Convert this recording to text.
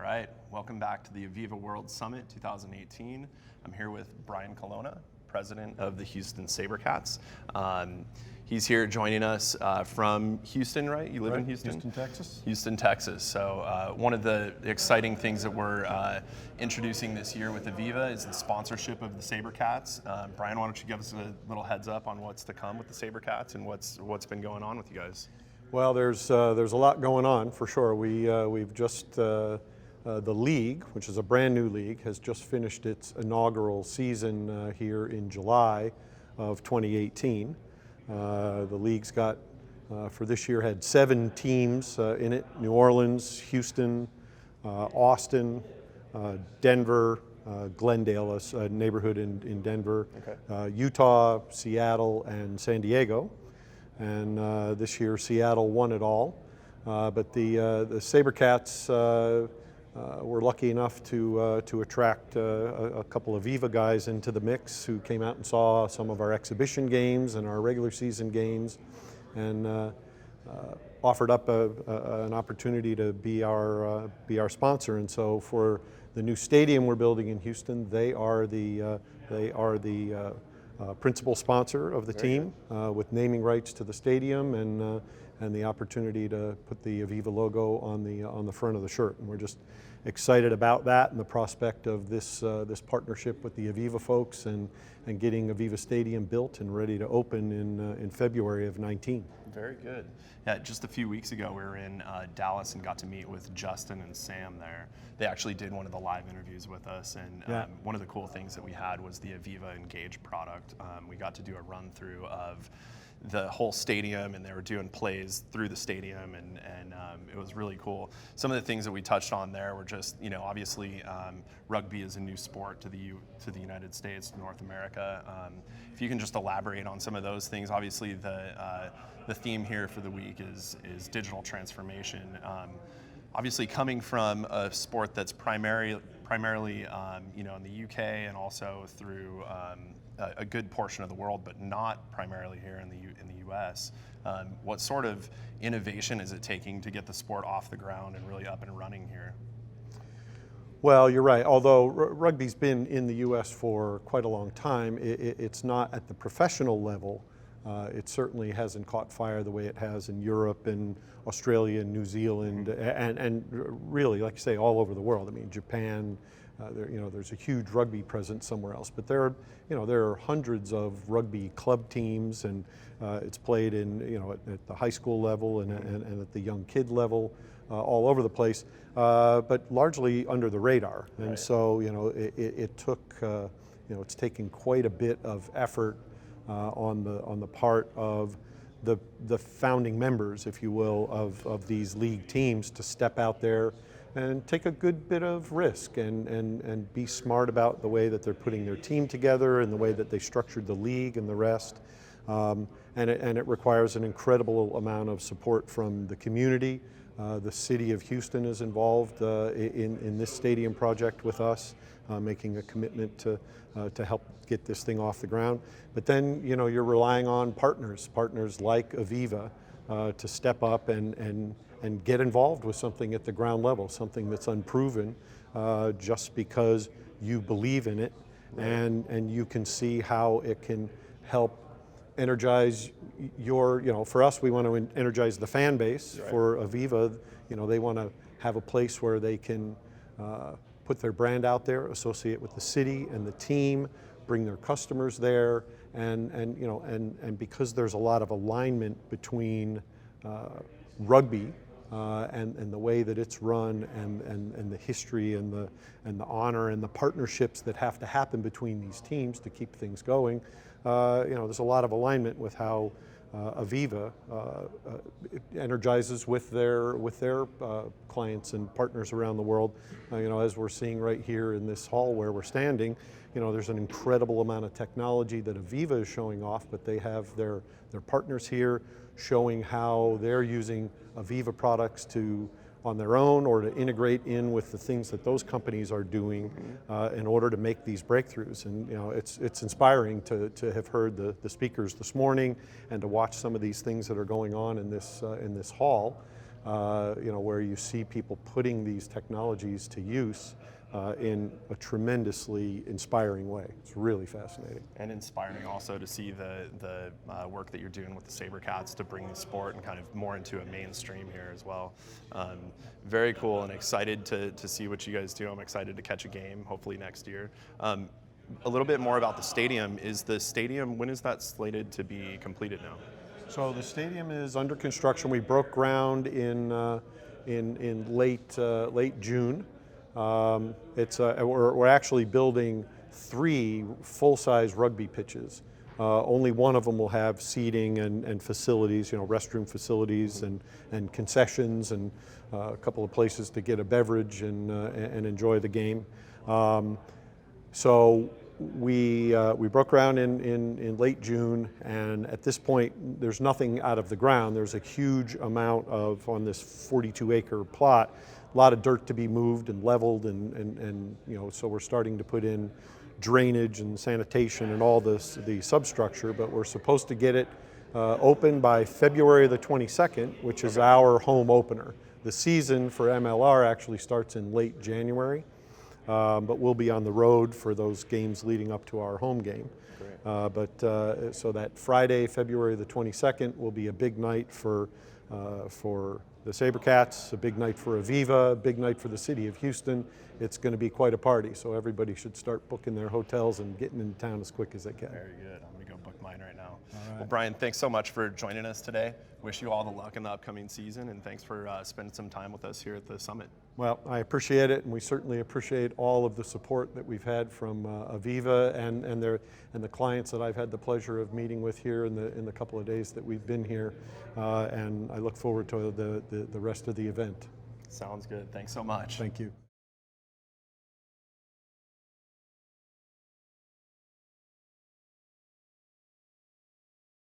right, welcome back to the Aviva World Summit 2018. I'm here with Brian Coloma, president of the Houston Sabercats. He's here joining us from Houston, right? You live in Houston? Houston, Texas. Houston, Texas. So one of the exciting things that we're introducing this year with Aviva is the sponsorship of the Sabercats. Brian, why don't you give us a little heads up on what's to come with the Sabercats and what's been going on with you guys? Well, there's a lot going on for sure. We've just the league, which is a brand new league, has just finished its inaugural season here in July of 2018. The league's got for this year had 7 teams in it: New Orleans, Houston, Austin, Denver, Glendale, a neighborhood in Denver, Utah, Seattle, and San Diego. And this year Seattle won it all. But the Sabercats were lucky enough to attract a couple of Aviva guys into the mix who came out and saw some of our exhibition games and our regular season games, and offered up an opportunity to be our sponsor. And so for the new stadium we're building in Houston, they are the principal sponsor of the team, with naming rights to the stadium and the opportunity to put the Aviva logo on the front of the shirt. And we're just excited about that and the prospect of this partnership with the Aviva folks and getting Aviva Stadium built and ready to open in February of 19. Very good. Yeah, just a few weeks ago we were in Dallas and got to meet with Justin and Sam there. They actually did one of the live interviews with us, and one of the cool things that we had was the Aviva Engage product. We got to do a run through of the whole stadium, and they were doing plays through the stadium, and it was really cool. Some of the things that we touched on there were just, obviously rugby is a new sport to the United States, to North America. If you can just elaborate on some of those things. Obviously the theme here for the week is digital transformation. Obviously coming from a sport that's primarily in the UK and also through a good portion of the world, but not primarily here in the US. What sort of innovation is it taking to get the sport off the ground and really up and running here? Well, you're right. Although rugby's been in the US for quite a long time, it's not at the professional level. It certainly hasn't caught fire the way it has in Europe and Australia and New Zealand, and really, like you say, all over the world. I mean, Japan. There's a huge rugby presence somewhere else, but there are hundreds of rugby club teams, and it's played in at the high school level and at the young kid level, all over the place, but largely under the radar. And right. So it took it's taken quite a bit of effort on the part of the founding members, if you will, of these league teams to step out there and take a good bit of risk and be smart about the way that they're putting their team together and the way that they structured the league and the rest. And it requires an incredible amount of support from the community. The city of Houston is involved in this stadium project with us, making a commitment to help get this thing off the ground. But then you're relying on partners like Aviva to step up and get involved with something at the ground level, something that's unproven, just because you believe in it, and you can see how it can help energize for us, we want to energize the fan base. Right. For Aviva, they want to have a place where they can put their brand out there, associate with the city and the team, bring their customers there, and because there's a lot of alignment between rugby and the way that it's run and the history and the honor and the partnerships that have to happen between these teams to keep things going. There's a lot of alignment with how Aviva energizes with their clients and partners around the world. As we're seeing right here in this hall where we're standing, there's an incredible amount of technology that Aviva is showing off, but they have their partners here showing how they're using Aviva products on their own or to integrate in with the things that those companies are doing in order to make these breakthroughs. And it's inspiring to have heard the speakers this morning and to watch some of these things that are going on in this hall. where you see people putting these technologies to use in a tremendously inspiring way. It's really fascinating. And inspiring also to see the work that you're doing with the Saber Cats to bring the sport and kind of more into a mainstream here as well. Very cool, and excited to see what you guys do. I'm excited to catch a game, hopefully next year. A little bit more about the stadium. When is that slated to be completed now? So the stadium is under construction. We broke ground in late June. We're actually building 3 full-size rugby pitches. Only one of them will have seating and facilities, restroom facilities and concessions, and a couple of places to get a beverage and enjoy the game. So we broke ground in late June, and at this point there's nothing out of the ground. There's a huge amount on this 42-acre plot, a lot of dirt to be moved and leveled, and so we're starting to put in drainage and sanitation and all the substructure, but we're supposed to get it open by February the 22nd, which is our home opener. The season for MLR actually starts in late January. But we'll be on the road for those games leading up to our home game. So that Friday, February the 22nd, will be a big night for the Sabercats, a big night for Aviva, a big night for the city of Houston. It's going to be quite a party, so everybody should start booking their hotels and getting into town as quick as they can. Very good. I'm going to go book mine right now. Well, Brian, thanks so much for joining us today. Wish you all the luck in the upcoming season, and thanks for spending some time with us here at the summit. Well, I appreciate it, and we certainly appreciate all of the support that we've had from Aviva and the clients that I've had the pleasure of meeting with here in the couple of days that we've been here, and I look forward to the rest of the event. Sounds good. Thanks so much. Thank you.